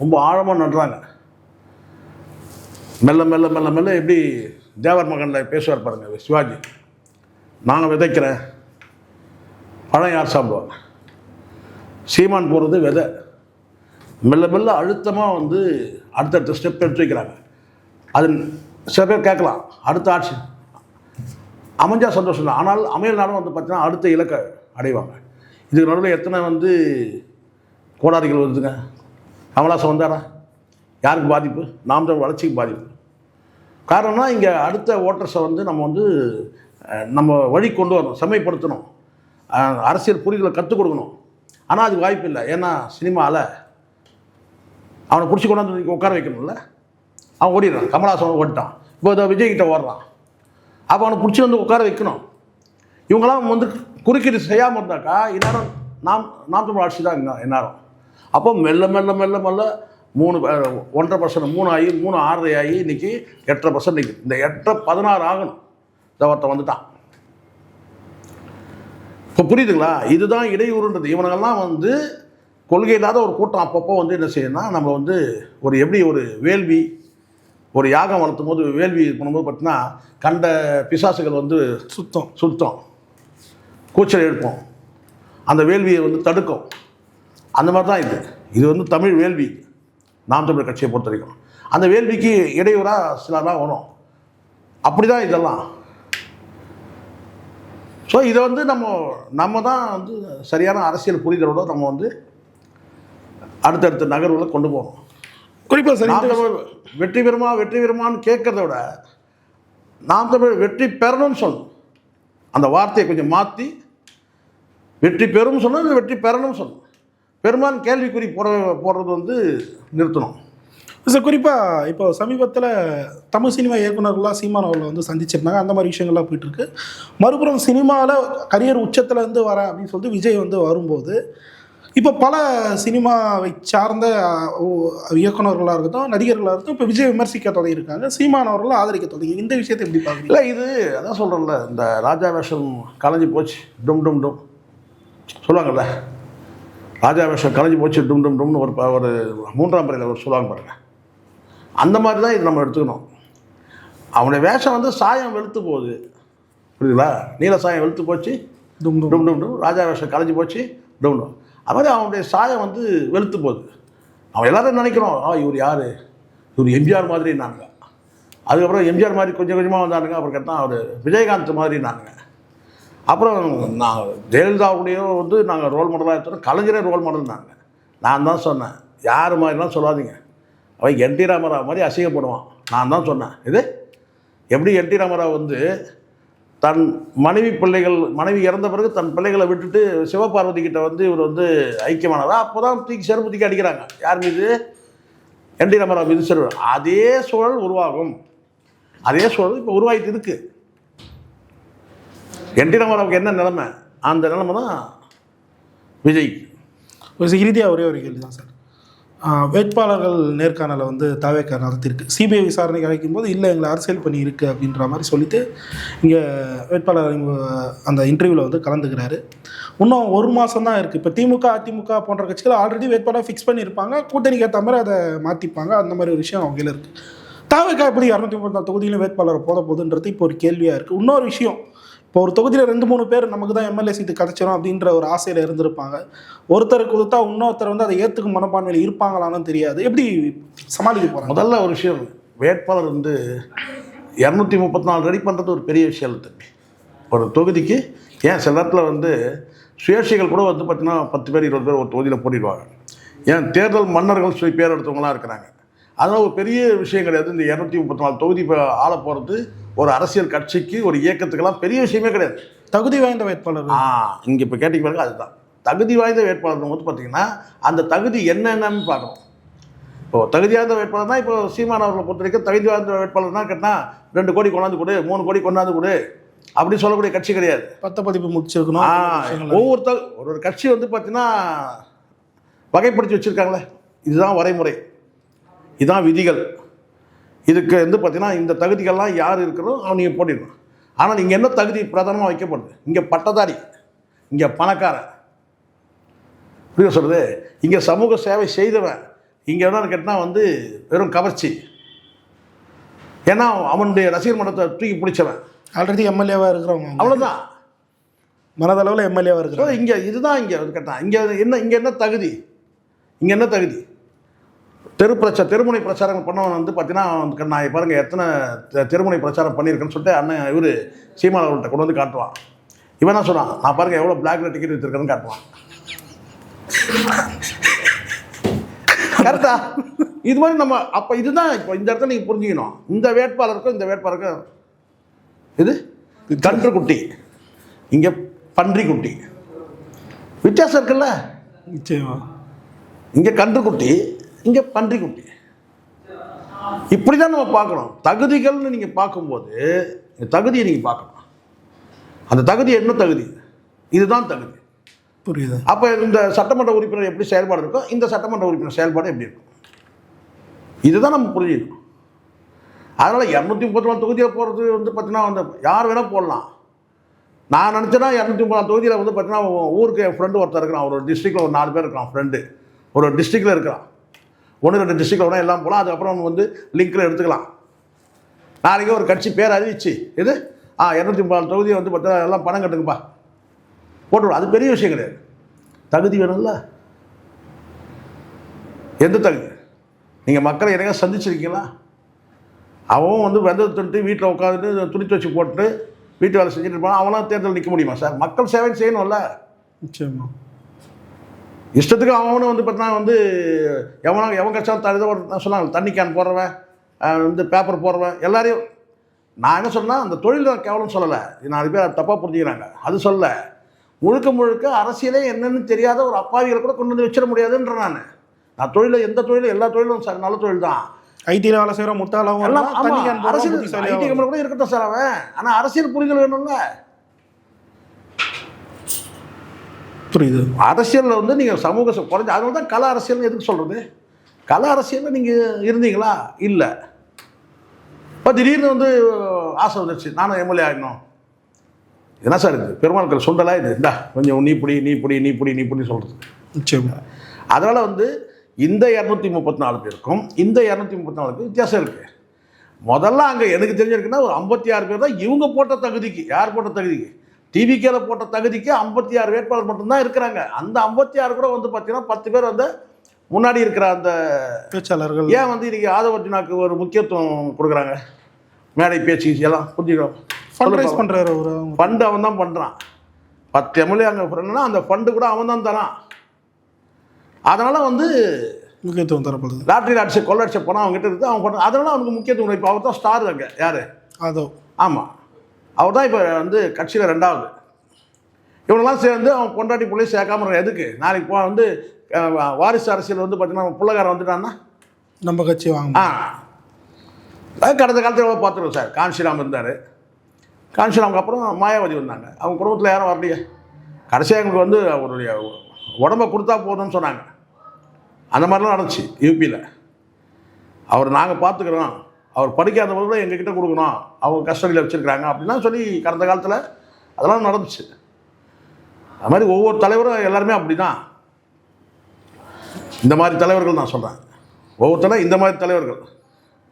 ரொம்ப ஆழமாக நடுறாங்க. மெல்ல மெல்ல மெல்ல மெல்ல எப்படி தேவர் மகனில் பேசுவார் பாருங்க சிவாஜி, நாங்கள் விதைக்கிறேன், பழம் யார் சாப்பிடுவாங்க, சீமான் போகிறது விதை. மெல்ல மெல்ல அழுத்தமாக வந்து அடுத்தடுத்த ஸ்டெப் எடுத்து வைக்கிறாங்க. அது சில பேர் கேட்கலாம், அடுத்த ஆட்சி அமைஞ்சா சந்தோஷம் தான், ஆனால் அமையல்னாலும் வந்து பார்த்தீங்கன்னா அடுத்த இலக்கை அடைவாங்க. இதுக்கு நடுவில் எத்தனை வந்து கோடாரிகள் வருதுங்க. கமலாசம் வந்தாரா? யாருக்கு பாதிப்பு? நாம் தமிழ் வளர்ச்சிக்கு பாதிப்பு. காரணம்னா இங்கே அடுத்த ஓட்டர்ஸை வந்து நம்ம வழி கொண்டு வரணும், செம்மைப்படுத்தணும், அரசியல் புரிதலை கற்றுக் கொடுக்கணும். ஆனால் அதுக்கு வாய்ப்பு இல்லை. ஏன்னா சினிமாவில் அவனை பிடிச்சி கொண்டாந்து உட்கார வைக்கணும்ல, அவன் ஓடிடுறான். கமலாசன் ஓடிட்டான், இப்போ இதை விஜய்கிட்ட ஓடுறான். அப்போ அவனை பிடிச்சி வந்து உட்கார வைக்கணும். இவங்களாம் வந்து குறுக்கீடு செய்யாமல் இருந்தாக்கா இந்நேரம் நாம் தமிழ் ஆட்சி தான் இந்நேரம். அப்போ மெல்ல மெல்ல மெல்ல மெல்ல 1.5% 3 ஆகி 3 6 ஆகி இன்றைக்கி 8.5% நிற்குது. இந்த 8 16 ஆகணும். இந்த ஒருத்தன் வந்துட்டான். இப்போ புரியுதுங்களா? இதுதான் இடையூறுன்றது. இவனுங்கெல்லாம் வந்து கொள்கை இல்லாத ஒரு கூட்டம் அப்பப்போ வந்து என்ன செய்யணும்னா நம்ம வந்து எப்படி ஒரு வேள்வி, ஒரு யாகம் வளர்த்தும் போது வேள்வி பண்ணும்போது பார்த்தீங்கன்னா கண்ட பிசாசுகள் வந்து சுத்தம் கூச்சல் எழுப்போம், அந்த வேள்வியை வந்து தடுக்கும். அந்த மாதிரி தான் இது வந்து தமிழ் வேள்வி. நாம் தமிழர் கட்சியை பொறுத்த வரைக்கும் அந்த வேள்விக்கு இடையூறாக சிலலாம் வரும். அப்படி தான் இதெல்லாம். ஸோ இதை வந்து நம்ம தான் வந்து சரியான அரசியல் புரிதலோடு நம்ம வந்து அடுத்தடுத்த நகர்வுகளை கொண்டு போகணும். குறிப்பாக சரி, வெற்றி பெறுமான்னு கேட்கறத விட நாம் தமிழ் வெற்றி பெறணும்னு சொல்லணும். அந்த வார்த்தையை கொஞ்சம் மாற்றி வெற்றி பெறும் சொன்னால் வெற்றி பெறணும்னு சொல்லணும். பெரும்பாலும் கேள்விக்குறி போடுறது வந்து நிறுத்தணும். சார், குறிப்பாக இப்போ சமீபத்தில் தமிழ் சினிமா இயக்குநர்களாக சீமான் அவர்களை வந்து சந்திச்சிருந்தாங்க. அந்த மாதிரி விஷயங்கள்லாம் போயிட்டுருக்கு. மறுபுறம் சினிமாவில் கரியர் உச்சத்துலேருந்து வரேன் அப்படின்னு சொல்லிட்டு விஜய் வந்து வரும்போது இப்போ பல சினிமாவை சார்ந்த இயக்குநர்களாக இருக்கட்டும், நடிகர்களாக இருக்கட்டும், இப்போ விஜய் விமர்சிக்க தொடங்கியிருக்காங்க, சீமான் அவர்களை ஆதரிக்க தொடங்கி. இந்த விஷயத்தை எப்படி பார்க்குறீங்க? இல்லை, இது அதான் சொல்கிறேன்ல, இந்த ராஜா வேஷம் கலைஞ்சி போச்சு டும் டும் டும் சொல்லுவாங்கள்ல, ராஜா வேஷம் கலைஞ்சி போச்சு டும் டும் டும்னு ஒரு 3ஆம் பிறையில் ஒரு சொல்லுவாங்க பாருங்க. அந்த மாதிரி தான் இது நம்ம எடுத்துக்கணும். அவனுடைய வேஷம் வந்து சாயம் வெளுத்து போகுது, புரியுதுங்களா? நீல சாயம் வெளுத்து போச்சு டும் டும் டும் டும், ராஜா வேஷம் கலைஞ்சி போச்சு டும் டும். அது அவனுடைய சாயம் வந்து வெளுத்து போகுது. அவன் எல்லோரும் நினைக்கிறோம், இவர் யார், இவர் எம்ஜிஆர் மாதிரி நானுங்க. அதுக்கப்புறம் எம்ஜிஆர் மாதிரி கொஞ்சம் கொஞ்சமாக வந்தானுங்க. அப்புறம் கேட்டால் அவர் விஜயகாந்த் மாதிரி நானுங்க. அப்புறம் நான் ஜெயலலிதாவுடையோ வந்து நாங்கள் ரோல் மாடலாக எடுத்தோம், கலைஞரே ரோல் மாடல் நாங்கள். நான் தான் சொன்னேன், யார் மாதிரிலாம் சொல்லாதீங்க, அவன் என்டி ராமராவ் மாதிரி அசிங்கப்படுவான். நான் தான் சொன்னேன். இது எப்படி என்டி ராமராவ் வந்து தன் மனைவி இறந்த பிறகு தன் பிள்ளைகளை விட்டுட்டு சிவபார்வதி கிட்ட வந்து இவர் வந்து ஐக்கியமானதா, அப்போ தான் செருப்பு தூக்கி அடிக்கிறாங்க. யார் மீது? என்டி ராமராவ் மீது செருப்பு. அதே சூழல் உருவாகும். அதே சூழல் இப்போ உருவாகிட்டு இருக்கு. என்டி ராமராவுக்கு என்ன நிலைமை, அந்த நிலைமை தான் விஜய்க்கு. இறுதியாக ஒரே ஒரு கேள்வி தான் சார். வேட்பாளர்கள் நேர்காணலை வந்து தவேக நடத்திருக்கு. சிபிஐ விசாரணைக்கு அழைக்கும் போது இல்லை எங்களை அரசியல் பண்ணி இருக்குது அப்படின்ற மாதிரி சொல்லிட்டு இங்கே வேட்பாளர் அந்த இன்டர்வியூவில் வந்து கலந்துக்கிறாரு. இன்னும் 1 மாதம் தான் இருக்குது. இப்போ திமுக அதிமுக போன்ற கட்சிகள் ஆல்ரெடி வேட்பாளர் ஃபிக்ஸ் பண்ணியிருப்பாங்க, கூட்டணிக்கு ஏற்ற மாதிரி அதை மாற்றிப்பாங்க. அந்த மாதிரி ஒரு விஷயம் அவங்க இருக்குது. தவேக எப்படி 234 தொகுதியிலும் வேட்பாளரை போட போகுதுன்றது இப்போ ஒரு கேள்வியாக இருக்குது. இன்னொரு விஷயம், இப்போ ஒரு தொகுதியில் 2-3 பேர் நமக்கு தான் எம்எல்ஏ சீட்டு கிடச்சிரும் அப்படின்ற ஒரு ஆசையில் இருந்திருப்பாங்க. ஒருத்தருக்கு கொடுத்தா இன்னொருத்தர் வந்து அதை ஏற்றுக்கும் மனப்பான்மையில் இருப்பாங்களான்னு தெரியாது. எப்படி சமாளிக்க போகிறாங்க? முதல்ல ஒரு விஷயம், வேட்பாளர் வந்து 234 ரெடி பண்ணுறது ஒரு பெரிய விஷயம் தம்பி. ஒரு தொகுதிக்கு ஏன் சில இடத்துல வந்து சுயேட்சைகள் கூட வந்து பார்த்திங்கன்னா 10 பேர் 20 பேர் ஒரு தொகுதியில் போட்டிடுவாங்க. ஏன் தேர்தல் மன்னர்கள் சொல்லி பேர் எடுத்தவங்களாம் இருக்கிறாங்க. அதனால் ஒரு பெரிய விஷயம் கிடையாது. இந்த 234 தொகுதி இப்போ ஆள போகிறது ஒரு அரசியல் கட்சிக்கு ஒரு இயக்கத்துக்கெல்லாம் பெரிய விஷயமே கிடையாது. தகுதி வாய்ந்த வேட்பாளர் இங்கே இப்போ கேட்டிங்க பாருங்க, அதுதான் தகுதி வாய்ந்த வேட்பாளர் வந்து பார்த்திங்கன்னா அந்த தகுதி என்னென்னு பார்க்கணும். இப்போது தகுதி வாய்ந்த வேட்பாளர் தான் இப்போ சீமான் அவர்களை பொறுத்த வரைக்கும் தகுதி வாய்ந்த வேட்பாளர் தான் கேட்டால் 2 கோடி கொண்டாந்து கொடு, 3 கோடி கொண்டாந்து கொடு அப்படி சொல்லக்கூடிய கட்சி கிடையாது. 10 பதிப்பு முடிச்சிருக்கணும். ஒரு கட்சி வந்து பார்த்திங்கன்னா வகைப்படுத்தி வச்சுருக்காங்களே. இதுதான் வரைமுறை, இதுதான் விதிகள். இதுக்கு வந்து பார்த்தீங்கன்னா இந்த தகுதிகள்லாம் யார் இருக்கிறதோ அவன் நீங்கள் போட்டிடணும். ஆனால் நீங்கள் என்ன தகுதி பிரதானமாக வைக்கப்படுது? இங்கே பட்டதாரி, இங்கே பணக்காரன், புரிய சொல்கிறது, இங்கே சமூக சேவை செய்தவன், இங்கே என்னன்னு கேட்டால் வந்து வெறும் கவர்ச்சி. ஏன்னா அவனுடைய ரசிகர் மன்றத்தை தூக்கி பிடிச்சவன், ஆல்ரெடி எம்எல்ஏவாக இருக்கிறவங்க, அவ்வளோதான், மனதளவில் எம்எல்ஏவாக இருக்கிறோம். இங்கே இதுதான் இங்கே கேட்டான். இங்கே என்ன தகுதி? இங்கே என்ன தகுதி? தெருமுனை பிரச்சாரம் பண்ணவன் வந்து பார்த்தீங்கன்னா, நான் பாருங்கள் எத்தனை தெருமுனை பிரச்சாரம் பண்ணியிருக்கேன்னு சொல்லிட்டு அண்ணன் இவர் சீமான் அவர்கள்ட்ட கொண்டு வந்து காட்டுவான். இவன் என்ன சொல்கிறான், நான் பாருங்கள் எவ்வளோ பிளாக்ல டிக்கெட் வச்சுருக்கேன்னு காட்டுவான். கரெக்டா? இது மாதிரி நம்ம அப்போ இதுதான் இப்போ இந்த இடத்துல நீங்கள் புரிஞ்சுக்கணும். இந்த வேட்பாளருக்கும் இந்த வேட்பாளருக்கும் இது கன்றுக்குட்டி, இங்கே பன்றிக்குட்டி, வித்தியாசம் இருக்குல்ல? நிச்சயமா. இங்கே கன்றுக்குட்டி, இங்கே பன்றிக்குட்டி. இப்படி தான் நம்ம பார்க்கணும். தகுதிகள்னு நீங்கள் பார்க்கும்போது தகுதியை நீங்கள் பார்க்கணும். அந்த தகுதி என்ன தகுதி? இதுதான் தகுதி. புரியுது. அப்போ இந்த சட்டமன்ற உறுப்பினர் எப்படி செயல்பாடு இருக்கோ இந்த சட்டமன்ற உறுப்பினர் செயல்பாடு எப்படி இருக்கும்? இதுதான் நம்ம புரிஞ்சுக்கணும். அதனால் 234 தொகுதியில் போகிறது வந்து பார்த்தீங்கன்னா வந்து யார் வேணால் போடலாம். நான் நினச்சேன்னா 234 தொகுதியில் வந்து பார்த்தீங்கன்னா ஊருக்கு என் ஃப்ரெண்டு ஒருத்தர் இருக்கிறான், ஒரு டிஸ்ட்ரிக்டில் ஒரு 4 பேர் இருக்கான் ஃப்ரெண்டு, ஒரு டிஸ்ட்ரிக்டில் இருக்கிறான், 1-2 டிஸ்ட்ரிக்டில் வேணால் எல்லாம் போகலாம். அதுக்கப்புறம் வந்து லிங்கில் எடுத்துக்கலாம். நாளைக்கு ஒரு கட்சி பேர் அறிவிச்சு இது 234 தொகுதியை வந்து பார்த்தா எல்லாம் பணம் கட்டுங்கப்பா போட்டுவிடும். அது பெரிய விஷயம் கிடையாது. தகுதி வேணும்ல. எந்த தகுதி? நீங்கள் மக்களை என்னங்க சந்திச்சிருக்கீங்களா? அவன் வந்து வெந்தது தின்ட்டு வீட்டில் உட்காந்துட்டு துணி துவச்சி போட்டு வீட்டு வேலை செஞ்சுட்டு இருப்பான். அவனாம் தேர்தல் நிற்க முடியுமா சார்? மக்கள் சேவை செய்யணும்ல. நிச்சயமா. இஷ்டத்துக்கு அவனும் வந்து பார்த்தீங்கன்னா வந்து எவன் கட்சாலும் தழுத சொன்னாங்க, தண்ணி கேன் போடுறவன், வந்து பேப்பர் போடுறவன் எல்லாரையும் நான் என்ன சொன்னால் அந்த தொழில் கேவலம் சொல்லலை. 4 பேர் தப்பாக புரிஞ்சுக்கிறாங்க. அது சொல்ல முழுக்க அரசியலே என்னன்னு தெரியாத ஒரு அப்பாவிகளை கூட கொண்டு வந்து வச்சிட முடியாதுன்ற நான் தொழில் எந்த தொழிலும் எல்லா தொழிலும் சார் நல்ல தொழில் தான். ஐடியில் வேலை செய்கிற முத்தாளவும் அரசியல் ஐடி கம்பெனி கூட இருக்கட்டும் சார் அவன். ஆனால் அரசியல் புரிதல் வேணும்ல. புரியுது. அரசியலில் வந்து நீங்கள் சமூக குறைஞ்ச அதனால தான் கல அரசியல்னு எதுக்கு சொல்கிறது? கல அரசியலில் நீங்கள் இருந்தீங்களா? இல்லை. இப்போ திடீர்னு வந்து ஆசை வந்துடுச்சு நானும் எம்எல்ஏ ஆகணும். என்ன சார் இது பெருமாள்கள் சுண்டலா இது? இந்தா கொஞ்சம் நீ பிடி சொல்கிறது. நிச்சயமா. அதனால் வந்து இந்த 234 பேருக்கும் இந்த 234க்கும் வித்தியாசம் இருக்குது. முதல்ல அங்கே எனக்கு தெரிஞ்சிருக்குன்னா ஒரு 56 பேர் தான் இவங்க போட்ட தகுதிக்கு. யார் போட்ட தகுதிக்கு? டிவிகேல போட்ட தகுதிக்கு 56 வேட்பாளர் மட்டும்தான் இருக்கிறாங்க. அந்த 56 கூட வந்து பார்த்தீங்கன்னா 10 பேர் வந்து முன்னாடி இருக்கிற அந்த பேச்சாளர்கள் ஏன் வந்து இன்றைக்கி ஆதவர்ஜுனாக்கு ஒரு முக்கியத்துவம் கொடுக்குறாங்க? மேடை பேச்சு எல்லாம் புரிஞ்சுக்கிறோம். ஃபண்ட் பண்ணுறாரு. ஒரு ஃபண்டு அவன் தான் பண்ணுறான். 10 எம்எல்ஏ அங்கே ஃப்ரெண்டுனா அந்த ஃபண்டு கூட அவன் தான் தரான். அதனால் வந்து முக்கியத்துவம் தரப்படுது. லாட்ரியில் அடிச்சு கொள்ளடிச்சு போனால் அவங்ககிட்ட இருக்குது அவன் பண்ணுறான். அதனால அவனுக்கு முக்கியத்துவம். இப்போ அவர் தான் ஸ்டார் அங்கே. யார்? அதோ. ஆமாம், அவர் தான் இப்போ வந்து கட்சியில் 2வது. இவனெல்லாம் சேர்ந்து அவன் பொண்டாட்டி பிள்ளை சேர்க்காம இருக்கான். எதுக்கு? நாளைக்கு வந்து வாரிசு அரசியல் வந்து பார்த்தீங்கன்னா பிள்ளைக்காரன் வந்துட்டான்னா நம்ம கட்சி வாங்க. கடந்த காலத்தில் எவ்வளோ பார்த்துருவோம் சார். காஞ்சிராம் இருந்தார். காஞ்சிராமுக்கு அப்புறம் மாயாவதி வந்தாங்க. அவங்க குடும்பத்தில் யாரும் வரலையே. கடைசியாக எங்களுக்கு வந்து அவருடைய உடம்பை கொடுத்தா போதும்னு சொன்னாங்க. அந்த மாதிரிலாம் நடந்துச்சு யூபியில். அவர் நாங்கள் பார்த்துக்குறோம், அவர் படிக்காதவர்களும் எங்ககிட்ட கொடுக்கணும், அவங்க கஸ்டடியில் வச்சுருக்கிறாங்க அப்படின்லாம் சொல்லி கடந்த காலத்தில் அதெல்லாம் நடந்துச்சு. அது மாதிரி ஒவ்வொரு தலைவரும் எல்லாருமே அப்படி தான். இந்த மாதிரி தலைவர்கள் நான் சொல்கிறேன். ஒவ்வொருத்தரும் இந்த மாதிரி தலைவர்கள்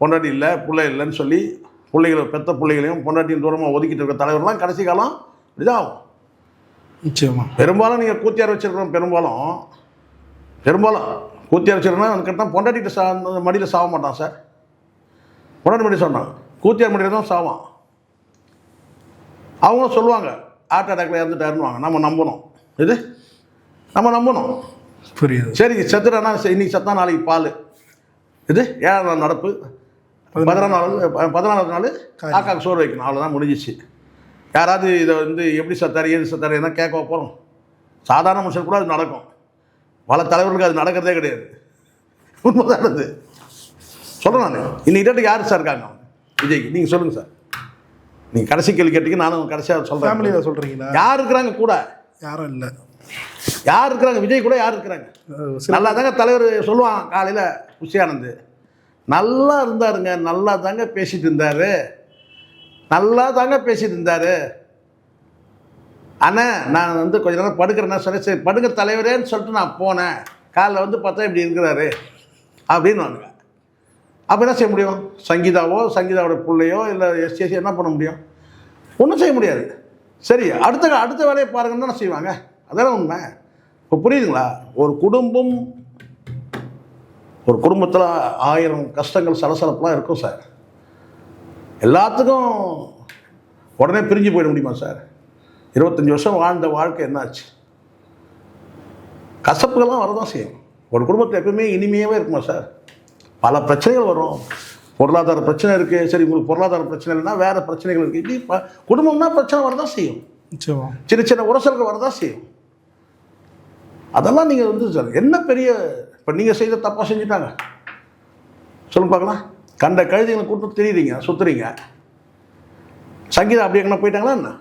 பொண்டாட்டி இல்லை பிள்ளை இல்லைன்னு சொல்லி பிள்ளைகளை பெற்ற பிள்ளைகளையும் பொண்டாட்டியும் தூரமாக ஒதுக்கிட்டு இருக்கிற தலைவர்லாம் கடைசி காலம் இப்படிதான் ஆகும். நிச்சயமாக. பெரும்பாலும் நீங்கள் கூத்தியார் வச்சுருக்கிறோம். பெரும்பாலும் கூத்தியார் வச்சுருக்கோன்னா அது கரெக்டாக பொண்டாட்டிகிட்ட மடியில் சாக மாட்டான் சார். பொண்டாட்டி மடி சொன்னான், கூத்தியார் மடியில் தான் சாவான். அவங்களும் சொல்லுவாங்க ஹார்ட் அட்டாக்ல இறந்துட்டாருன்னுவாங்க. நம்ம நம்பணும். இது நம்ம நம்பணும். புரியுது. சரி செத்துட்டானா இன்னைக்கு செத்தா நாளைக்கு பால். இது 7ஆம் நாள் நடப்பு, 14வது நாள் காக்காக்கு சோறு வைக்கணும். அவ்வளோதான், முடிஞ்சிச்சு. யாராவது இதை வந்து எப்படி சத்தாரு ஏது சத்தாரு என்ன கேட்க போகிறோம்? சாதாரண மனுஷன் கூட அது நடக்கும். பல தலைவர்களுக்கு அது நடக்கிறதே கிடையாது. உண்மைதான் அது சொல்கிறேன் நான். இன்னைக்கு டேட்டுக்கு யார் சார் இருக்காங்க விஜய்க்கு? நீங்கள் சொல்லுங்கள் சார். நீங்கள் கடைசி கேள்வி கேட்டீங்க, நானும் கடைசியாக சொல்கிறேன். ஃபேமிலியில் சொல்கிறீங்களா? யார் இருக்கிறாங்க கூட? யாரும் இல்லை. யார் இருக்கிறாங்க? விஜய் கூட யார் இருக்கிறாங்க? நல்லா தாங்க தலைவர் சொல்லுவான் காலையில் புஷியானந்த், நல்லா இருந்தாருங்க, நல்லா தாங்க பேசிட்டு இருந்தார், நல்லா தாங்க பேசிட்டு இருந்தார். அண்ணா நான் வந்து கொஞ்ச நேரம் படுக்கிறேன்னா சொல்லி, சரி படுக்கிற தலைவரேன்னு சொல்லிட்டு நான் போனேன், காலைல வந்து பார்த்தா இப்படி இருக்கிறாரு அப்படின்னு வாங்க. அப்போ என்ன செய்ய முடியும்? சங்கீதாவோ சங்கீதாவோட பிள்ளையோ இல்லை எஸ்டிஎஸ்சி என்ன பண்ண முடியும்? ஒன்றும் செய்ய முடியாது. சரி, அடுத்த வேலையை பாருங்கன்னு தானே செய்வாங்க. அதான உண்மை. இப்போ புரியுதுங்களா? ஒரு குடும்பத்தில் 1000 கஷ்டங்கள் சலசலப்பெலாம் இருக்கும் சார். எல்லாத்துக்கும் உடனே பிரிஞ்சு போயிட முடியுமா சார்? 25 வருஷம் வாழ்ந்த வாழ்க்கை என்னாச்சு? கசப்புகள்லாம் வரதான் செய்யும். ஒரு குடும்பத்தில் எப்பவுமே இனிமையாகவே இருக்குமா சார்? பல பிரச்சனைகள் வரும். பொருளாதார பிரச்சனை இருக்குது, சரி உங்களுக்கு பொருளாதார பிரச்சனை இல்லைன்னா வேறு பிரச்சனைகள் இருக்குது. இப்படி குடும்பம்னா பிரச்சனை வரதான் செய்யும், சின்ன சின்ன உரசல்கள் வரதான் செய்யும். அதெல்லாம் நீங்கள் வந்து சார் என்ன பெரிய, இப்போ நீங்கள் செய்த தப்பாக செஞ்சுட்டாங்க சொல்லுங்க பார்க்கலாம். கண்ட கழுதிகளை கூட்டு தெரியுறீங்க, சுற்றுறீங்க. சங்கீதா அப்படி எங்கன்னா போயிட்டாங்களா என்ன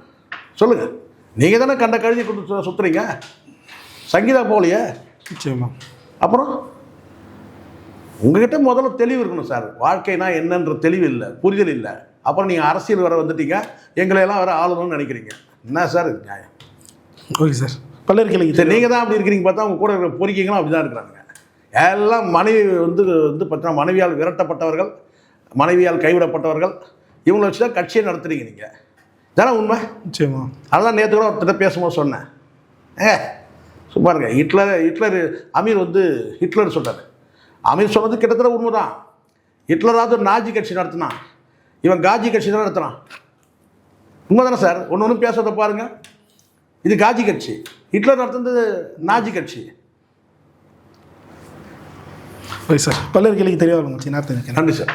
சொல்லுங்கள்? நீங்கள் தானே கண்ட கழுதி கூட்டு சுற்றுறீங்க, சங்கீதா போகலையே. நிச்சயமா. அப்புறம் உங்ககிட்ட முதல்ல தெளிவு இருக்கணும் சார். வாழ்க்கைனா என்னன்ற தெளிவு இல்லை, புரிதல் இல்லை. அப்புறம் நீங்கள் அரசியல் வர வந்துட்டீங்க, எங்களையெல்லாம் வர ஆளணும்னு நினைக்கிறீங்க. என்ன சார் இது நியாயம்? Okay sir. பல்லருக்கு சரி, நீங்கள் தான் அப்படி இருக்கிறீங்க. பார்த்தா அவங்க கூட இருக்கிற பொறிக்கைங்களும் அப்படி தான் இருக்கிறாங்க. எல்லாம் மனைவி வந்து பார்த்தீங்கன்னா மனைவியால் விரட்டப்பட்டவர்கள், மனைவியால் கைவிடப்பட்டவர்கள், இவங்களை வச்சு தான் கட்சியை நடத்துறீங்க நீங்கள். தானே உண்மை? நிச்சயமா. அதெல்லாம் நேற்று கூட ஒருத்தர் பேசும்போது சொன்னேன். சும்மா இருங்க. ஹிட்லர் அமீர் வந்து ஹிட்லர் சொல்கிறார். அமீர் சொன்னது கிட்டத்தட்ட உண்மை தான். ஹிட்லராவது நாஜி கட்சி நடத்தினான், இவன் காஜி கட்சி தான் நடத்தினான். உண்மை தானே சார்? ஒன்று பேசுறதை பாருங்கள். இது காஜி கட்சி, ஹிட்லர் நடத்துனது நாஜி கட்சி. Okay sir. பல்லருக்கு தெரியாது. நன்றி சார்.